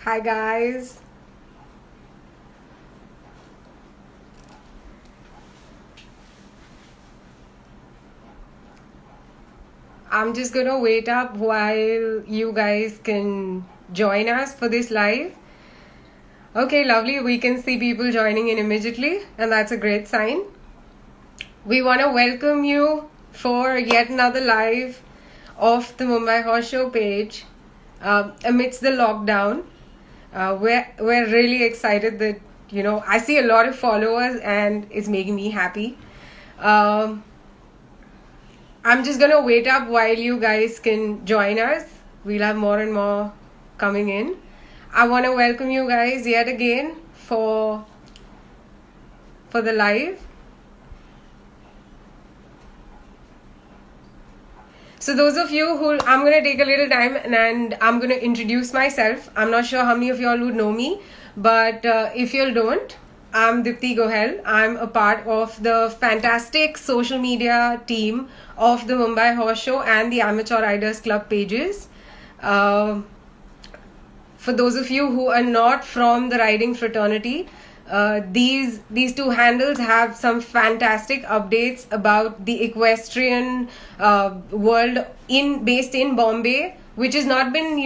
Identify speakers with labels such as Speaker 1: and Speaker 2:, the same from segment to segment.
Speaker 1: Hi guys. I'm just gonna wait up while you guys can join us for this live. Okay, lovely. We can see people joining in immediately, and that's a great sign. We want to welcome you for yet another live of the Mumbai Horse Show page amidst the lockdown. We're really excited that I see a lot of followers, and it's making me happy. Um, I'm just gonna wait up while you guys can join us. We'll have more and more coming in. I want to welcome you guys yet again for the live. So those of you who I'm gonna take a little time and I'm gonna introduce myself. I'm not sure how many of y'all would know me, but if you all don't, I'm Dipti Gohel. I'm a part of the fantastic social media team of the Mumbai Horse Show and the Amateur Riders Club pages. Uh, for those of you who are not from the riding fraternity, these two handles have some fantastic updates about the equestrian world based in Bombay, which has not been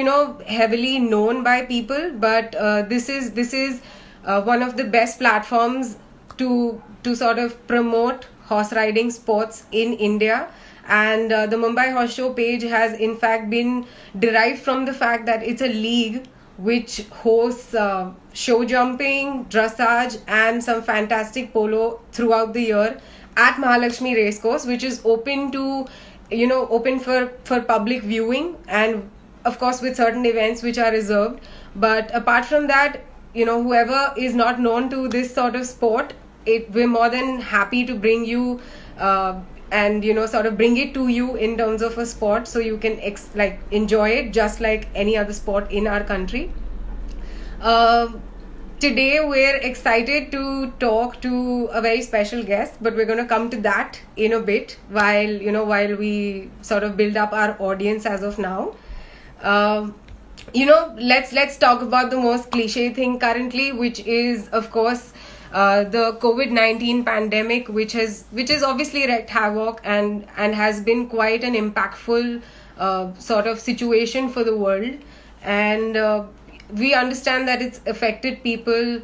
Speaker 1: heavily known by people, but this is one of the best platforms to sort of promote horse riding sports in India. And the Mumbai Horse Show page has in fact been derived from the fact that it's a league which hosts show jumping, dressage, and some fantastic polo throughout the year at Mahalakshmi Racecourse, which is open to, open for public viewing, and of course with certain events which are reserved. But apart from that, whoever is not known to this sort of sport, we're more than happy to bring you and sort of bring it to you in terms of a sport, so you can enjoy it just like any other sport in our country. uh, Today we're excited to talk to a very special guest, but we're going to come to that in a bit while we sort of build up our audience as of now. um, let's talk about the most cliche thing currently, which is of course the COVID-19 pandemic, which is obviously wreaked havoc and has been quite an impactful sort of situation for the world. And we understand that it's affected people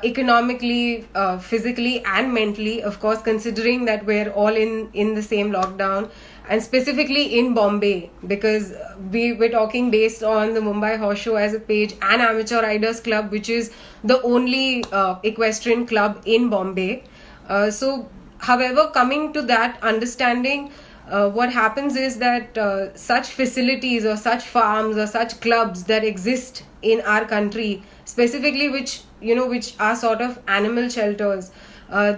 Speaker 1: economically, physically, and mentally, of course, considering that we're all in the same lockdown, and specifically in Bombay, because we're talking based on the Mumbai Horse Show as a page and Amateur Riders Club, which is the only equestrian club in Bombay. However, coming to that understanding, what happens is that such facilities or such farms or such clubs that exist in our country, specifically which are sort of animal shelters,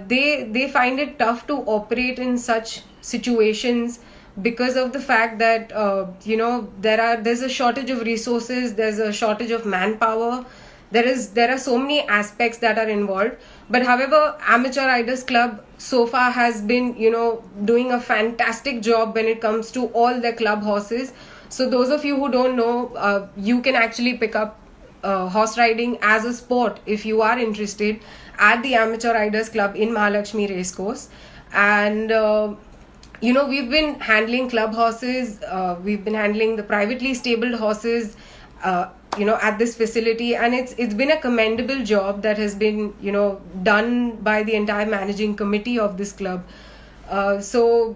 Speaker 1: they find it tough to operate in such situations, because of the fact that there's a shortage of resources, there's a shortage of manpower, there are so many aspects that are involved. But however, Amateur Riders Club so far has been doing a fantastic job when it comes to all the club horses. So those of you who don't know, you can actually pick up horse riding as a sport if you are interested at the Amateur Riders Club in Mahalakshmi Racecourse. And we've been handling club horses, we've been handling the privately stabled horses at this facility, and it's been a commendable job that has been done by the entire managing committee of this club. So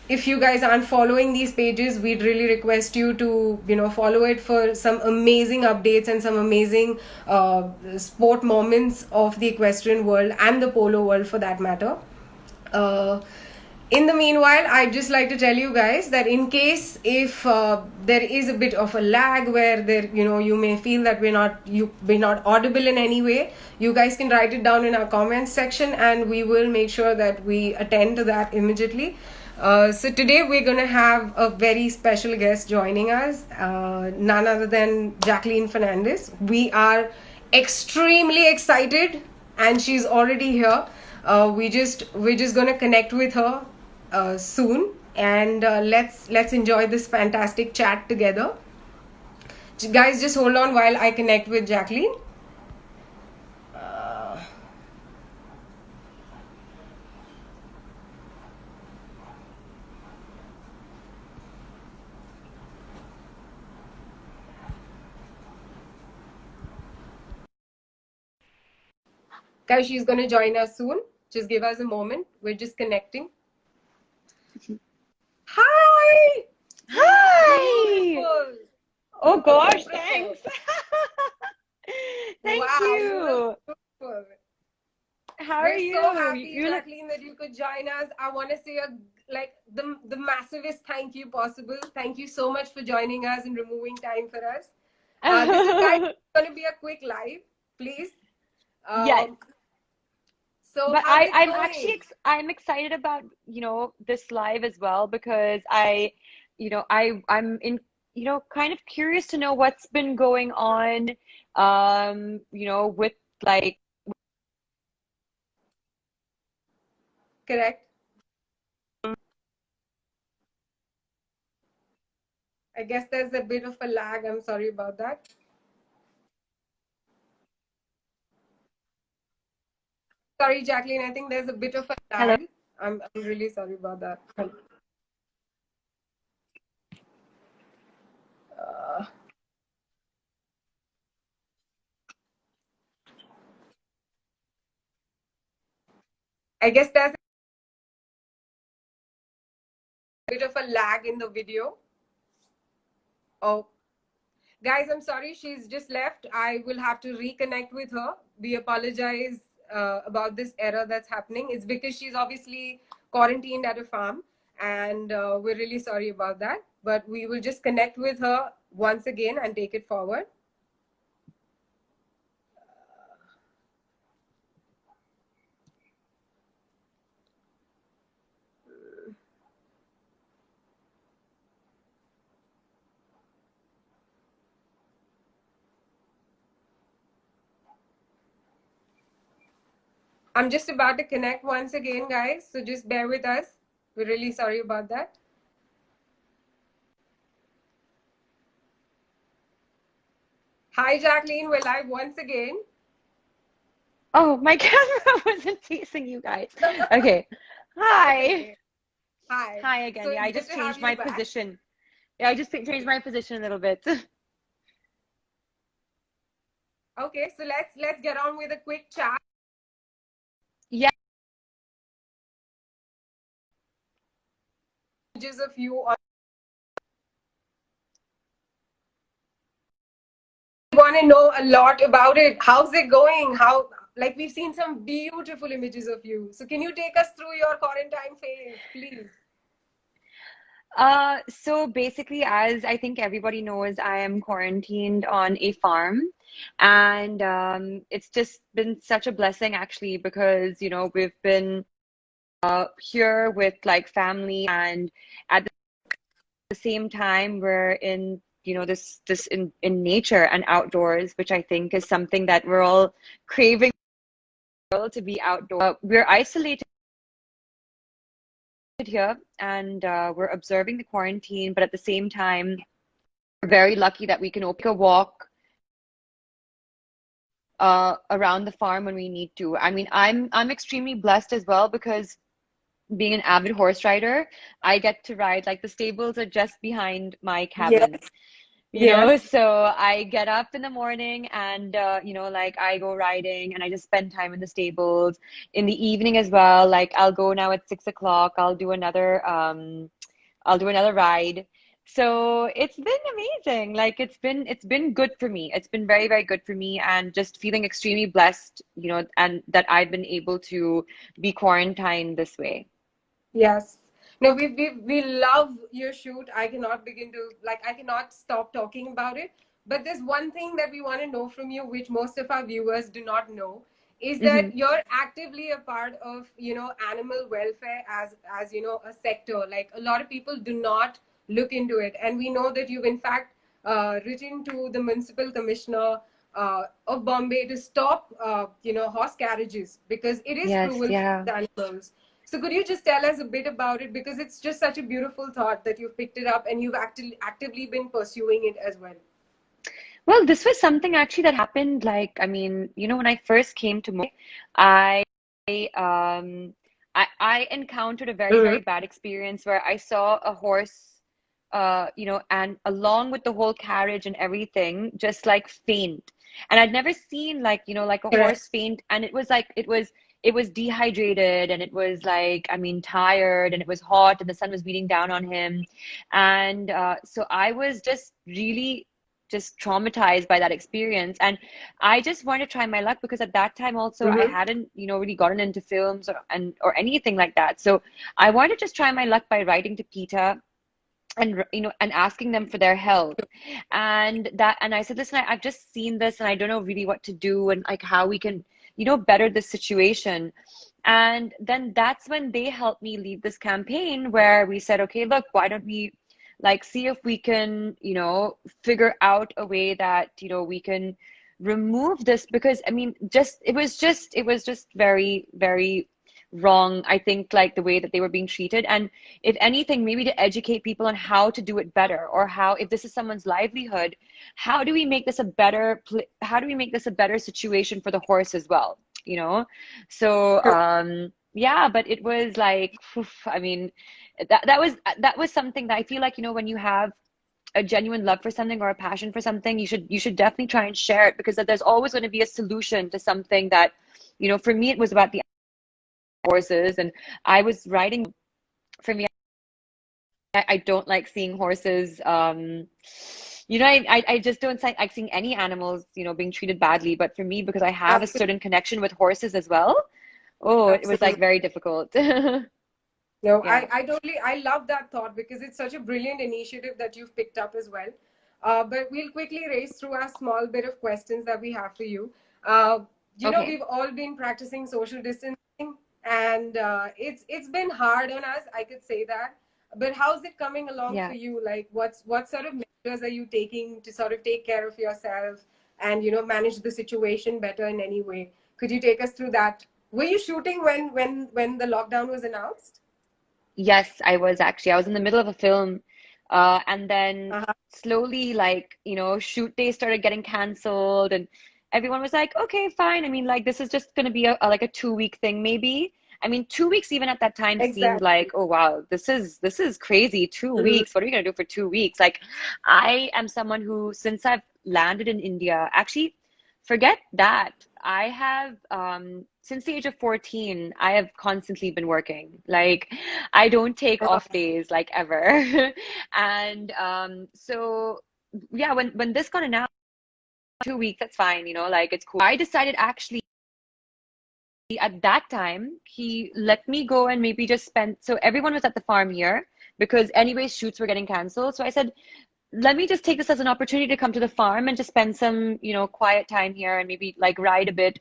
Speaker 1: if you guys aren't following these pages, we'd really request you to follow it for some amazing updates and some amazing sport moments of the equestrian world and the polo world for that matter. In the meanwhile, I'd just like to tell you guys that in case if there is a bit of a lag where you may feel that we're not audible in any way, you guys can write it down in our comments section, and we will make sure that we attend to that immediately. So today we're going to have a very special guest joining us, none other than Jacqueline Fernandez. We are extremely excited, and she's already here. We're just going to connect with her soon, and let's enjoy this fantastic chat together. Guys, just hold on while I connect with Jacqueline. Uh, Guys, she's going to join us soon. Just give us a moment. We're just connecting. Hi! You look
Speaker 2: Hi!
Speaker 1: beautiful.
Speaker 2: Oh
Speaker 1: You look
Speaker 2: gosh,
Speaker 1: beautiful.
Speaker 2: thanks. Thank
Speaker 1: Wow, you look
Speaker 2: you.
Speaker 1: beautiful.
Speaker 2: How are
Speaker 1: We're so
Speaker 2: you?
Speaker 1: happy,
Speaker 2: You look
Speaker 1: Jacqueline, that you could join us. I want to say the massivest thank you possible. Thank you so much for joining us and removing time for us. This is, guys, going to be a quick live, please.
Speaker 2: Yes.
Speaker 1: Um, so
Speaker 2: But
Speaker 1: how's it
Speaker 2: I'm actually
Speaker 1: going?
Speaker 2: I'm excited about, this live as well because I'm in, kind of curious to know what's been going on, with like.
Speaker 1: Correct. I guess there's a bit of a lag. I'm sorry about that. Sorry, Jacqueline. I think there's a bit of a
Speaker 2: Hello.
Speaker 1: lag. I'm really sorry about that. Uh, I guess there's a bit of a lag in the video. Oh, guys, I'm sorry. She's just left. I will have to reconnect with her. We apologize about this error that's happening. It's because she's obviously quarantined at a farm, and we're really sorry about that. But we will just connect with her once again and take it forward. I'm just about to connect once again, guys. So just bear with us. We're really sorry about that. Hi, Jacqueline. We're live once again.
Speaker 2: Oh, my camera wasn't facing you guys. Okay.
Speaker 1: That's
Speaker 2: Hi.
Speaker 1: okay. Hi.
Speaker 2: Hi
Speaker 1: So
Speaker 2: again. Yeah,
Speaker 1: it's
Speaker 2: I
Speaker 1: good
Speaker 2: just
Speaker 1: to have
Speaker 2: changed
Speaker 1: you
Speaker 2: my
Speaker 1: back.
Speaker 2: position. Yeah, I just changed my position a little bit.
Speaker 1: Okay, so let's get on with a quick chat.
Speaker 2: Yeah.
Speaker 1: Images of you on. We want to know a lot about it. How's it going? How, like, we've seen some beautiful images of you. So can you take us through your quarantine phase, please?
Speaker 2: So basically, as I think everybody knows, I am quarantined on a farm, and it's just been such a blessing actually because we've been here with like family, and at the same time we're in this in nature and outdoors, which I think is something that we're all craving to be outdoors. We're isolated here, and we're observing the quarantine, but at the same time, we're very lucky that we can take a walk around the farm when we need to. I mean, I'm extremely blessed as well because being an avid horse rider, I get to ride, like, the stables are just behind my
Speaker 1: Yes,
Speaker 2: cabin.
Speaker 1: yes.
Speaker 2: So I get up in the morning and like I go riding and I just spend time in the stables. In the evening as well, like I'll go now at 6 o'clock, I'll do another ride. So it's been amazing. Like it's been good for me. It's been very, very good for me, and just feeling extremely blessed, and that I've been able to be quarantined this way.
Speaker 1: Yes. No, we love your shoot. I cannot begin to, like, I cannot stop talking about it. But there's one thing that we want to know from you, which most of our viewers do not know, is
Speaker 2: Hmm.
Speaker 1: that you're actively a part of, animal welfare as a sector. Like, a lot of people do not look into it, and we know that you've in fact written to the municipal commissioner of Bombay to stop, horse carriages because it is
Speaker 2: Yes,
Speaker 1: cruel for
Speaker 2: yeah.
Speaker 1: the animals. So could you just tell us a bit about it, because it's just such a beautiful thought that you've picked it up and you've actively been pursuing it as well.
Speaker 2: Well, this was something actually that happened like, I mean, when I first came to Mumbai, I um I encountered a very,
Speaker 1: Mm-hmm.
Speaker 2: very bad experience where I saw a horse and along with the whole carriage and everything, just like faint. And I'd never seen like, like a
Speaker 1: Correct.
Speaker 2: horse faint, and it was like it was dehydrated, and it was like, I mean, tired, and it was hot, and the sun was beating down on him. And so I was just really just traumatized by that experience. And I just wanted to try my luck because at that time also I
Speaker 1: Mm-hmm.
Speaker 2: hadn't, really gotten into films or anything like that. So I wanted to just try my luck by writing to PETA and and asking them for their help. And I said, listen, I've just seen this and I don't know really what to do and like how we can, better this situation. And then that's when they helped me lead this campaign where we said, okay, look, why don't we like see if we can, figure out a way that, we can remove this. Because I mean, it was just very, very wrong, I think, like the way that they were being treated. And if anything, maybe to educate people on how to do it better, or how, if this is someone's livelihood, how do we make this a better how do we make this a better situation for the horse as well, you know? So yeah, but it was like, oof, I mean, that was something that I feel like, when you have a genuine love for something or a passion for something, you should definitely try and share it, because there's always going to be a solution to something that, for me it was about the horses. And I was writing, for me, I don't like seeing horses. I just don't like seeing any animals, being treated badly. But for me, because I have a
Speaker 1: Absolutely.
Speaker 2: certain connection with horses as well, oh, it was like
Speaker 1: Absolutely.
Speaker 2: very difficult.
Speaker 1: No,
Speaker 2: Yeah.
Speaker 1: I totally, I love that thought because it's such a brilliant initiative that you've picked up as well. But we'll quickly race through our small bit of questions that we have for you.
Speaker 2: Okay.
Speaker 1: We've all been practicing social distancing, and it's been hard on us. I could say that. But how's it coming along for
Speaker 2: Yeah.
Speaker 1: you? Like, what sort of measures are you taking to sort of take care of yourself and manage the situation better in any way? Could you take us through that? Were you shooting when the lockdown was announced?
Speaker 2: Yes, I was actually. I was in the middle of a film, and then
Speaker 1: Uh-huh.
Speaker 2: slowly, like, shoot days started getting canceled, and everyone was like, okay, fine. I mean, like, this is just going to be like a 2 week thing, maybe. I mean, 2 weeks even at that time seemed like,
Speaker 1: Exactly.
Speaker 2: oh wow, this is crazy. Two
Speaker 1: Mhm.
Speaker 2: weeks. What are we gonna do for 2 weeks? Like, I am someone who, since I've landed in India, actually, forget that. I have, since the age of 14, I have constantly been working. Like, I don't take off
Speaker 1: Uh-huh.
Speaker 2: days like ever. And so yeah, when this got announced, 2 weeks, that's fine, like it's cool. I decided actually at that time, he let me go and maybe just spend, so everyone was at the farm here because anyways shoots were getting canceled. So I said, let me just take this as an opportunity to come to the farm and just spend some, quiet time here and maybe like ride a bit.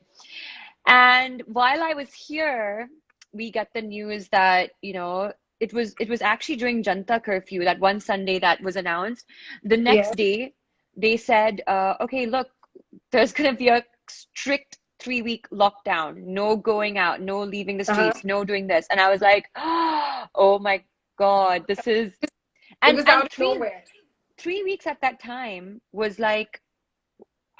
Speaker 2: And while I was here, we get the news that, it was actually during Janta curfew, that one Sunday that was announced. The
Speaker 1: Yeah.
Speaker 2: next day, they said, okay, look, there's going to be a strict 3 week lockdown, no going out, no leaving the
Speaker 1: Uh-huh.
Speaker 2: streets, no doing this. And I was like, oh my God, this is,
Speaker 1: It
Speaker 2: and
Speaker 1: was
Speaker 2: and
Speaker 1: out of
Speaker 2: three
Speaker 1: nowhere.
Speaker 2: 3 weeks at that time was like,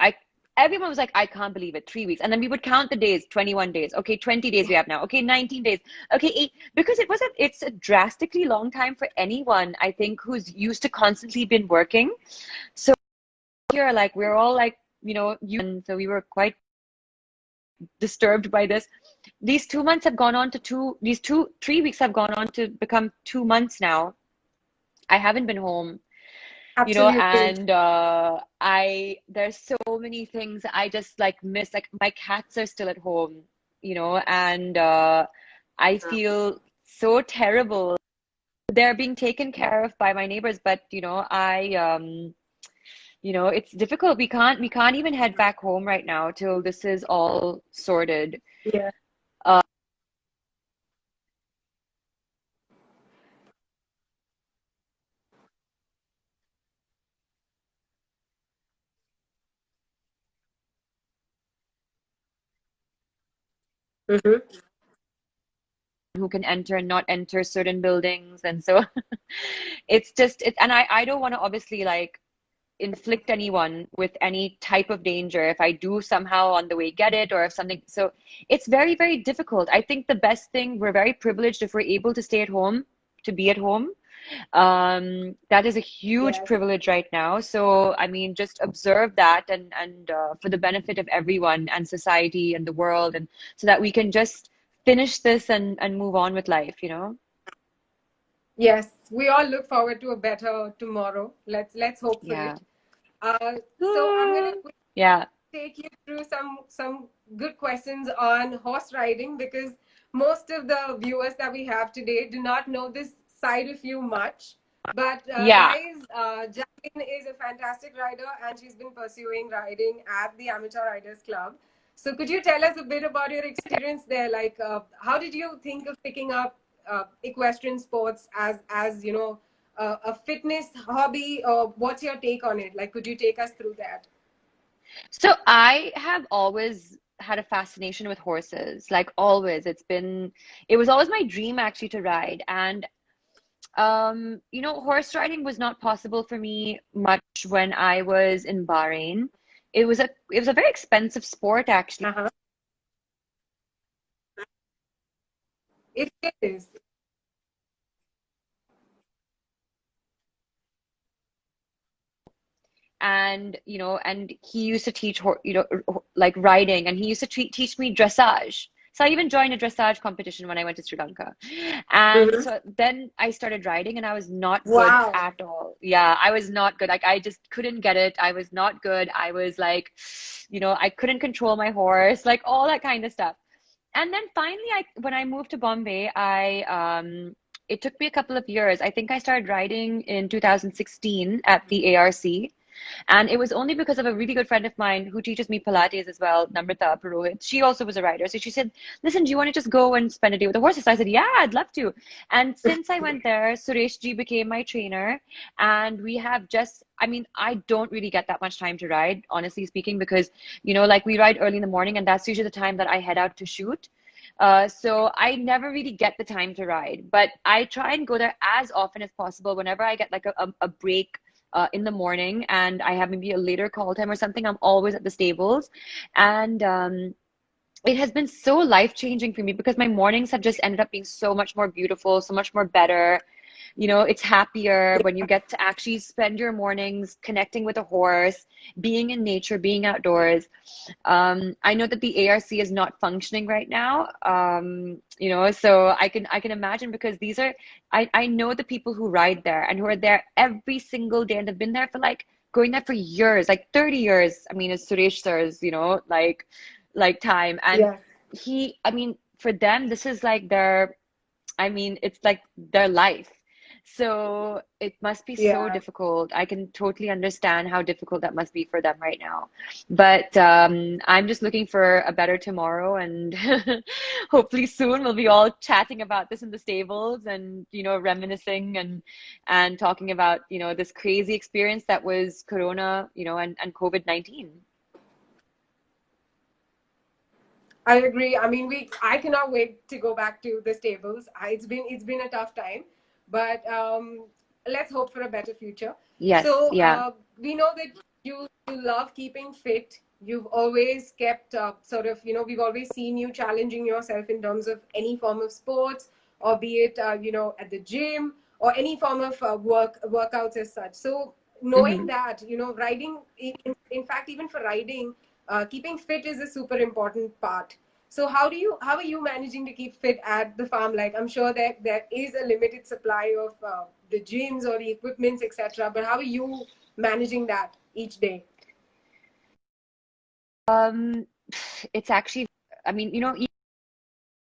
Speaker 2: I everyone was like, I can't believe it, 3 weeks. And then we would count the days, 21 days. Okay, 20 days we have now. Okay, 19 days. Okay, eight, because it's a drastically long time for anyone, I think, who's used to constantly been working. So here, like, we're all like, and so we were quite disturbed by this. These 2 months have gone on to two, these 3 weeks have gone on to become 2 months now. I haven't been home,
Speaker 1: Absolutely.
Speaker 2: and I there's so many things I just like miss. Like, my cats are still at home, and I feel so terrible. They're being taken care of by my neighbors, but it's difficult. We can't even head back home right now till this is all sorted.
Speaker 1: Yeah.
Speaker 2: Uh,
Speaker 1: Mm-hmm.
Speaker 2: who can enter and not enter certain buildings, and so it's just it, and I don't want to obviously like inflict anyone with any type of danger if I do somehow on the way get it, or if something. So it's very, very difficult. I think the best thing, we're very privileged if we're able to stay at home, to be at home. That is a huge
Speaker 1: Yes.
Speaker 2: privilege right now. So, I mean, just observe that, and for the benefit of everyone and society and the world, and so that we can just finish this and move on with life, you know?
Speaker 1: Yes, we all look forward to a better tomorrow. Let's hope for
Speaker 2: Yeah.
Speaker 1: it. So I'm gonna
Speaker 2: Yeah.
Speaker 1: take you through some good questions on horse riding, because most of the viewers that we have today do not know this side of you much. But
Speaker 2: Yeah.
Speaker 1: guys, Jacqueline is a fantastic rider, and she's been pursuing riding at the Amateur Riders Club. So could you tell us a bit about your experience there? Like, how did you think of picking up equestrian sports as a fitness hobby, or what's your take on it? Like, could you take us through that?
Speaker 2: So I have always had a fascination with horses, like always. It was always my dream actually to ride. And horse riding was not possible for me much when I was in Bahrain. It was a very expensive sport actually.
Speaker 1: Uh-huh. It is.
Speaker 2: And he used to teach like riding, and he used to teach me dressage. So I even joined a dressage competition when I went to Sri Lanka. And
Speaker 1: Mhm.
Speaker 2: so then I started riding, and I was not good
Speaker 1: Wow.
Speaker 2: at all. Yeah, I was not good. Like I just couldn't get it. I was not good. I was like, I couldn't control my horse, like all that kind of stuff. And then finally, when I moved to Bombay, I it took me a couple of years. I think I started riding in 2016 at the ARC. And it was only because of a really good friend of mine who teaches me Pilates as well, Namrata Purohit. She also was a rider. So she said, listen, do you want to just go and spend a day with the horses? I said, yeah, I'd love to. And since I went there, Suresh ji became my trainer. And we have just, I mean, I don't really get that much time to ride, honestly speaking, because, like we ride early in the morning, and that's usually the time that I head out to shoot. So I never really get the time to ride, but I try and go there as often as possible whenever I get like a break in the morning and I have maybe a later call time or something. I'm always at the stables. And it has been so life-changing for me because my mornings have just ended up being so much more beautiful, so much more better. It's happier when you get to actually spend your mornings connecting with a horse, being in nature, being outdoors. I know that the ARC is not functioning right now. So I can imagine, because I know the people who ride there and who are there every single day, and they've been there for like going there for years, like 30 years. I mean, it's Suresh sir's, like time. And
Speaker 1: Yes.
Speaker 2: I mean, for them, this is like it's like their life. So it must be so
Speaker 1: Yeah.
Speaker 2: difficult. I can totally understand how difficult that must be for them right now. But I'm just looking for a better tomorrow, and hopefully soon we'll be all chatting about this in the stables, and reminiscing and talking about this crazy experience that was Corona, and COVID-19.
Speaker 1: I agree. I mean, I cannot wait to go back to the stables. It's been a tough time, but let's hope for a better future.
Speaker 2: Yes,
Speaker 1: So
Speaker 2: yeah.
Speaker 1: we know that you love keeping fit. You've always kept sort of, we've always seen you challenging yourself in terms of any form of sports, or be it at the gym, or any form of workouts as such. So knowing
Speaker 2: Hmm.
Speaker 1: that, riding, in fact, even for riding, keeping fit is a super important part. So how are you managing to keep fit at the farm? Like, I'm sure that there is a limited supply of the gyms or the equipments, etc. But how are you managing that each day?
Speaker 2: Um, it's actually, I mean,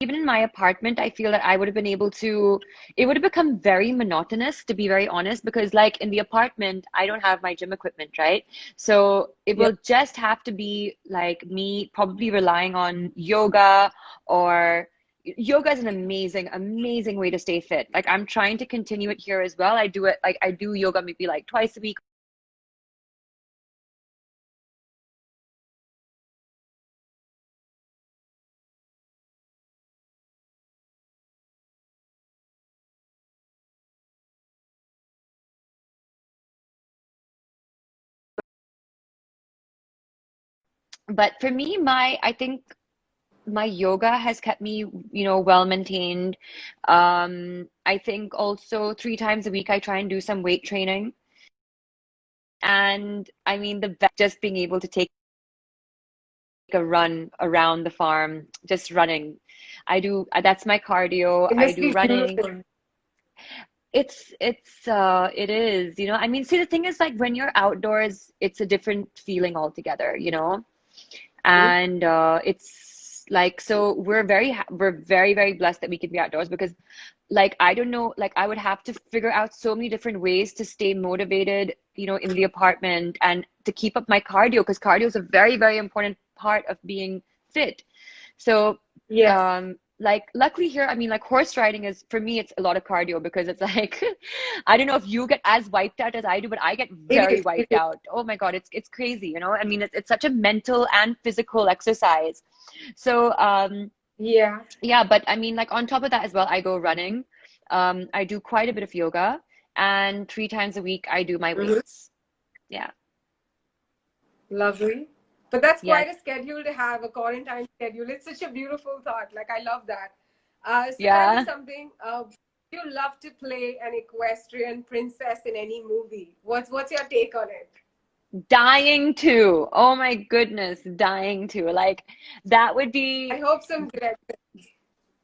Speaker 2: even in my apartment, I feel that I would have been able to, it would have become very monotonous, to be very honest, because like in the apartment, I don't have my gym equipment, right? So it
Speaker 1: Yeah.
Speaker 2: will just have to be like me probably relying on yoga, or yoga is an amazing, amazing way to stay fit. Like I'm trying to continue it here as well. I do yoga maybe like twice a week But for me, I think my yoga has kept me, well maintained. I think also 3 times a week I try and do some weight training. And I mean, the best just being able to take a run around the farm, just running. That's my cardio.
Speaker 1: It
Speaker 2: I
Speaker 1: must
Speaker 2: do
Speaker 1: be
Speaker 2: running.
Speaker 1: beautiful.
Speaker 2: It is, I mean, see, the thing is like when you're outdoors, it's a different feeling altogether. And it's like, so we're very, very blessed that we can be outdoors because like I don't know, like I would have to figure out so many different ways to stay motivated, in the apartment and to keep up my cardio because cardio is a very, very important part of being fit. So,
Speaker 1: Yes,
Speaker 2: like luckily here, I mean, like horse riding is for me, it's a lot of cardio because it's like, I don't know if you get as wiped out as I do, but I get
Speaker 1: it
Speaker 2: very
Speaker 1: is. It
Speaker 2: wiped
Speaker 1: is.
Speaker 2: out. Oh my God, it's crazy. I mean, it's such a mental and physical exercise. So,
Speaker 1: Yeah.
Speaker 2: yeah, but I mean, like on top of that as well, I go running. I do quite a bit of yoga, and 3 times a week I do my
Speaker 1: Mhm.
Speaker 2: weights. Yeah.
Speaker 1: Lovely. But that's
Speaker 2: Yes.
Speaker 1: quite a schedule to have, a quarantine schedule. It's such a beautiful thought. Like, I love that. So tell me
Speaker 2: Yeah.
Speaker 1: something. You love to play an equestrian princess in any movie. What's your take on it?
Speaker 2: Dying to. Oh my goodness, dying to. Like that would
Speaker 1: I
Speaker 2: be
Speaker 1: hope some directors.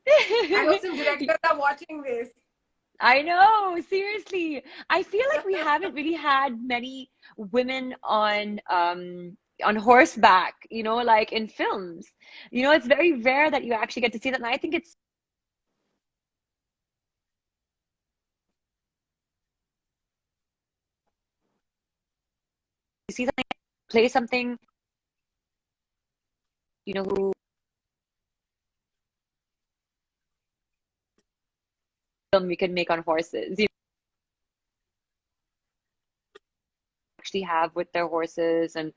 Speaker 1: I hope some directors are watching this.
Speaker 2: I know, seriously. I feel like we haven't really had many women on horseback, like in films. It's very rare that you actually get to see that. And I think it's you see something, play something, who film we can make on horses, actually have with their horses and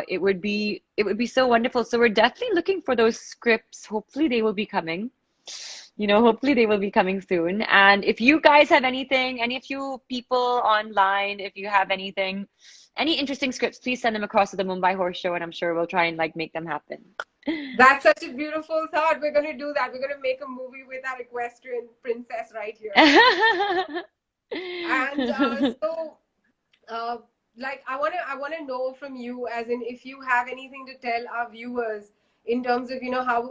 Speaker 2: it would be so wonderful. So we're definitely looking for those scripts. Hopefully they will be coming. Hopefully they will be coming soon. And if you guys have anything, any of you people online, if you have anything, any interesting scripts, please send them across to the Mumbai Horse Show, and I'm sure we'll try and like make them happen.
Speaker 1: That's such a beautiful thought. We're going to do that. We're going to make a movie with our equestrian princess right here. And so, uh, like, I want to know from you, as in, if you have anything to tell our viewers in terms of,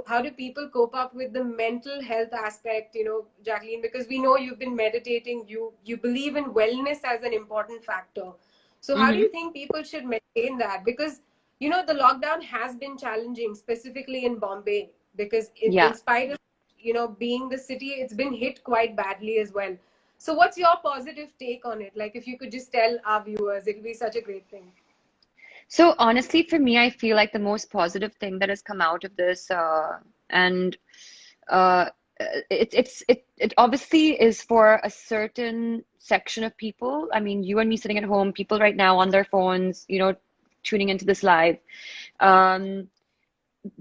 Speaker 1: how do people cope up with the mental health aspect, Jacqueline, because we know you've been meditating, you believe in wellness as an important factor. So how do
Speaker 2: Hmm.
Speaker 1: you think people should maintain that? Because the lockdown has been challenging, specifically in Bombay, because in
Speaker 2: Yeah.
Speaker 1: spite of being the city, it's been hit quite badly as well. So, what's your positive take on it? Like, if you could just tell our viewers, it would be such a great thing.
Speaker 2: So honestly, for me, I feel like the most positive thing that has come out of this, and uh, it obviously is for a certain section of people. I mean, you and me sitting at home, people right now on their phones, tuning into this live. Um,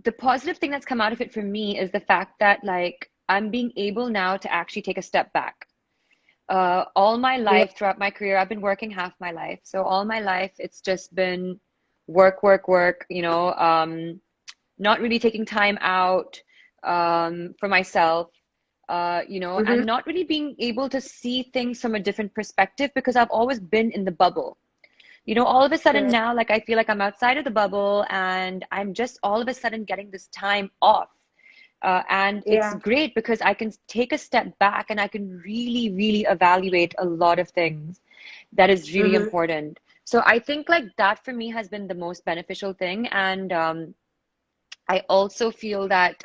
Speaker 2: the positive thing that's come out of it for me is the fact that like I'm being able now to actually take a step back. All my
Speaker 1: Yeah.
Speaker 2: life, throughout my career, I've been working half my life. So all my life, it's just been work, work, work, not really taking time out for myself,
Speaker 1: Mm-hmm.
Speaker 2: and not really being able to see things from a different perspective because I've always been in the bubble. All of a sudden
Speaker 1: Correct.
Speaker 2: now, like I feel like I'm outside of the bubble and I'm just all of a sudden getting this time off. And it's
Speaker 1: Yeah.
Speaker 2: great because I can take a step back and I can really, really evaluate a lot of things that is really
Speaker 1: Mm-hmm.
Speaker 2: important. So I think like that for me has been the most beneficial thing. And I also feel that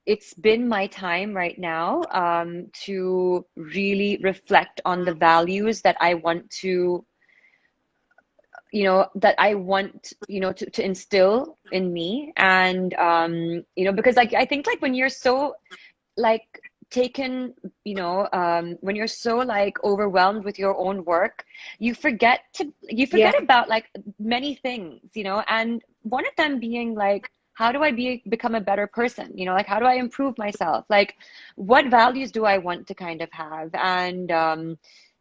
Speaker 2: it's been my time right now to really reflect on the values that I want to to instill in me. And because like I think like when you're so like taken, when you're so like overwhelmed with your own work, you
Speaker 1: Yeah.
Speaker 2: forget about like many things, and one of them being like, how do I become a better person, like how do I improve myself, like what values do I want to kind of have. And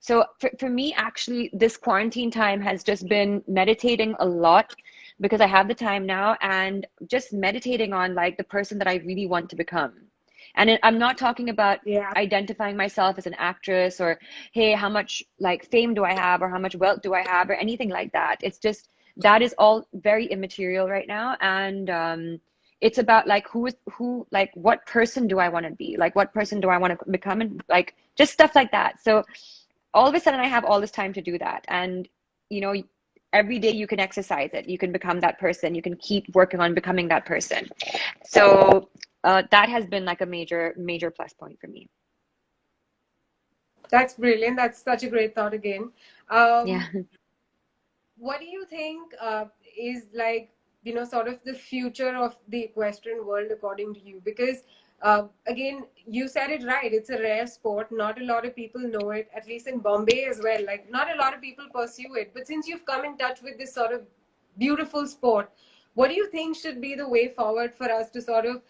Speaker 2: so for me, actually, this quarantine time has just been meditating a lot, because I have the time now, and just meditating on like the person that I really want to become. And I'm not talking about
Speaker 1: Yeah.
Speaker 2: identifying myself as an actress, or hey, how much like fame do I have, or how much wealth do I have, or anything like that. It's just that is all very immaterial right now. And it's about like who, like what person do I want to be, like what person do I want to become, and like just stuff like that. So all of a sudden I have all this time to do that. And you know, every day you can exercise it, you can become that person, you can keep working on becoming that person. So that has been like a major plus point for me.
Speaker 1: That's brilliant. That's such a great thought again.
Speaker 2: Yeah.
Speaker 1: What do you think is like, sort of the future of the equestrian world according to you? Because again, you said it right. It's a rare sport. Not a lot of people know it, at least in Bombay as well. Like, not a lot of people pursue it. But since you've come in touch with this sort of beautiful sport, what do you think should be the way forward for us to sort of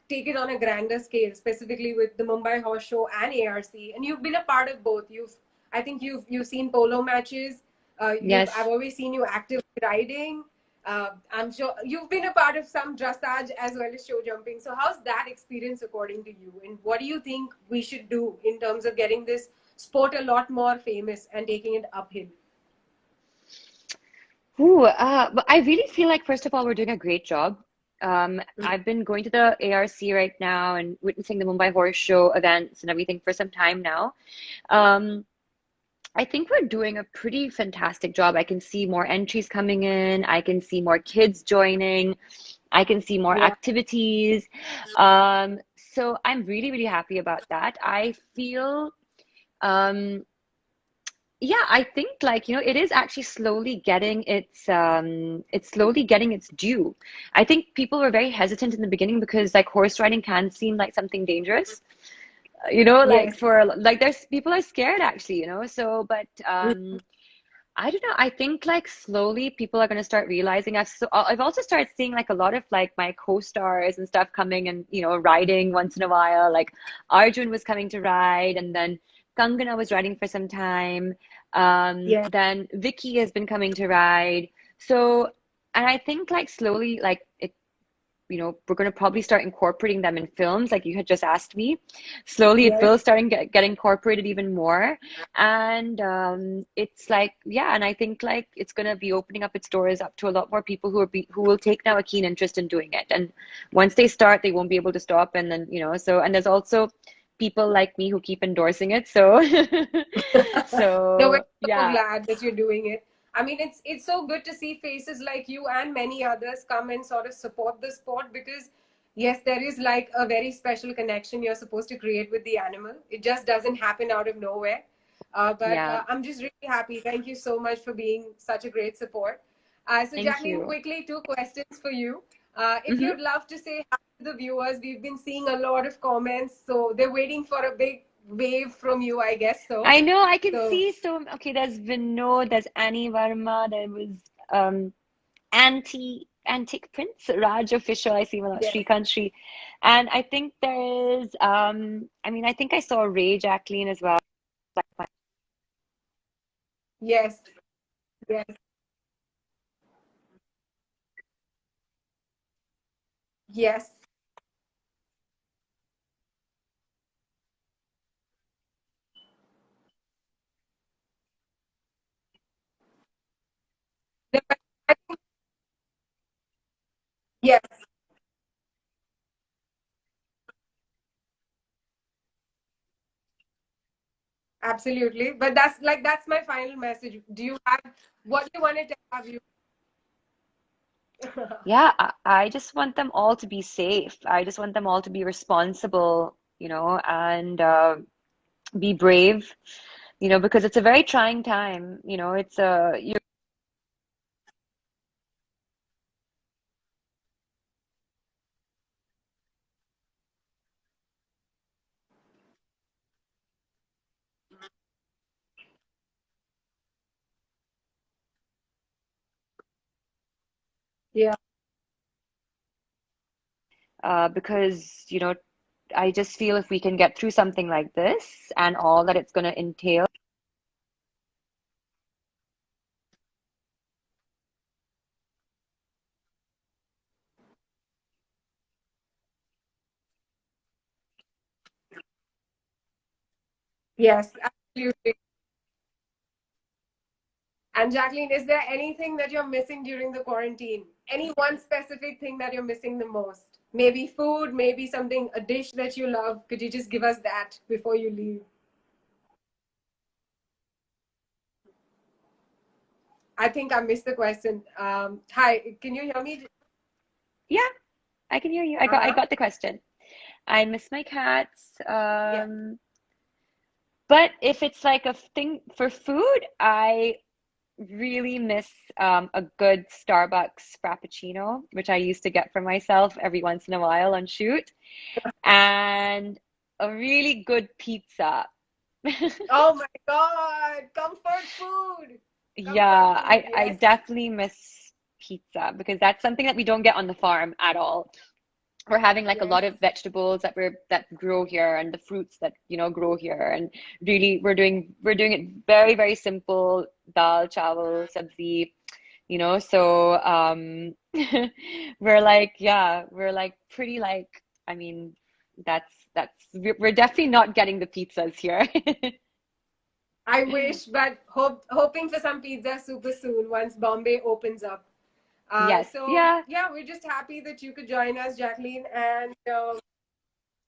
Speaker 1: take it on a grander scale, specifically with the Mumbai Horse Show and ARC? And you've been a part of both. I think you've seen polo matches. I've
Speaker 2: Yes.
Speaker 1: always seen you active riding. I'm sure you've been a part of some dressage as well as show jumping. So how's that experience according to you? And what do you think we should do in terms of getting this sport a lot more famous and taking it uphill?
Speaker 2: Ooh, but I really feel like, first of all, we're doing a great job. I've been going to the ARC right now and witnessing the Mumbai Horse Show events and everything for some time now. Um, I think we're doing a pretty fantastic job. I can see more entries coming in. I can see more kids joining. I can see more
Speaker 1: Yeah.
Speaker 2: activities. So I'm really happy about that. I feel, um, yeah, I think like, it is actually slowly getting it's slowly getting its due. I think people were very hesitant in the beginning because like horse riding can seem like something dangerous. Like
Speaker 1: Yes.
Speaker 2: for like there's people are scared actually, so but I don't know. I think like slowly people are going to start realizing. I've also started seeing like a lot of like my co-stars and stuff coming and riding once in a while. Like Arjun was coming to ride, and then Kangana was riding for some time.
Speaker 1: Yeah.
Speaker 2: Then Vicky has been coming to ride. So, and I think like slowly, like we're going to probably start incorporating them in films, like you had just asked me. Slowly, it will
Speaker 1: Yes.
Speaker 2: start and get incorporated even more. And it's like, yeah, and I think like it's going to be opening up its doors up to a lot more people who will take now a keen interest in doing it. And once they start, they won't be able to stop. And then, and there's also people like me who keep endorsing it. So,
Speaker 1: No, we're
Speaker 2: so
Speaker 1: so
Speaker 2: yeah.
Speaker 1: glad that you're doing it. I mean, it's so good to see faces like you and many others come and sort of support the sport because, yes, there is like a very special connection you're supposed to create with the animal. It just doesn't happen out of nowhere. But
Speaker 2: Yeah.
Speaker 1: I'm just really happy. Thank you so much for being such a great support. So,
Speaker 2: Thank
Speaker 1: Jacqueline,
Speaker 2: you.
Speaker 1: quickly, two questions for you. If
Speaker 2: Hmm.
Speaker 1: you'd love to say hi to the viewers, we've been seeing a lot of comments, so they're waiting for a big wave from you, I guess so.
Speaker 2: I know, I can
Speaker 1: So
Speaker 2: see. So okay, there's Vinod, there's Annie Verma, there was Antique Prince, Raj Official, I see
Speaker 1: yes,
Speaker 2: Shrikant Sri. And I think there is I mean I think I saw Ray Jacqueline as well.
Speaker 1: yes, yes, yes. Yes, absolutely. But that's my final message. Do you have what you wanted to have you?
Speaker 2: Yeah, I just want them all to be safe. I just want them all to be responsible, and be brave, because it's a very trying time. It's a you
Speaker 1: Yeah.
Speaker 2: because I just feel if we can get through something like this and all that it's going to entail.
Speaker 1: Yes, absolutely. And Jacqueline, is there anything that you're missing during the quarantine? Any one specific thing that you're missing the most? Maybe food, maybe something, a dish that you love. Could you just give us that before you leave? I think I missed the question. Hi, can you hear me?
Speaker 2: Yeah, I can hear you. I
Speaker 1: Uh-huh.
Speaker 2: got the question. I miss my cats.
Speaker 1: Yeah.
Speaker 2: But if it's like a thing for food, I really miss a good Starbucks Frappuccino, which I used to get for myself every once in a while on shoot, and a really good pizza.
Speaker 1: Oh my God, comfort food.
Speaker 2: Yeah,
Speaker 1: Comfort food,
Speaker 2: I
Speaker 1: yes.
Speaker 2: definitely miss pizza because that's something that we don't get on the farm at all. We're having like a
Speaker 1: Yes.
Speaker 2: lot of vegetables that grow here and the fruits that grow here, and really we're doing it very very simple, dal chawal sabzi, so we're like pretty like, I mean, we're definitely not getting the pizzas here.
Speaker 1: I wish, but hoping for some pizza super soon once Bombay opens up.
Speaker 2: Yes,
Speaker 1: So
Speaker 2: yeah.
Speaker 1: yeah, we're just happy that you could join us, Jacqueline, and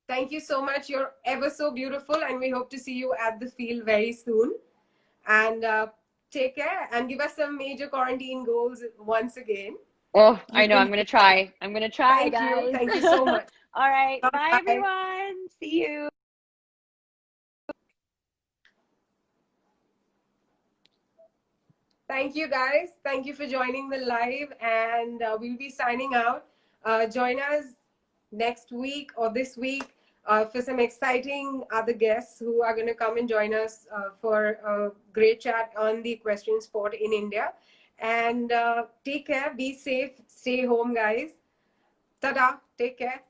Speaker 1: thank you so much. You're ever so beautiful, and we hope to see you at the field very soon. And take care and give us some major quarantine goals once again.
Speaker 2: Oh, I
Speaker 1: You've
Speaker 2: know.
Speaker 1: been.
Speaker 2: I'm gonna try,
Speaker 1: Thank you.
Speaker 2: guys.
Speaker 1: Thank you so much.
Speaker 2: All right,
Speaker 1: Bye
Speaker 2: bye
Speaker 1: bye.
Speaker 2: everyone. See you.
Speaker 1: Thank you, guys. Thank you for joining the live, and we'll be signing out. Join us next week or this week for some exciting other guests who are going to come and join us for a great chat on the equestrian sport in India. And take care, be safe, stay home, guys. Ta-da, take care.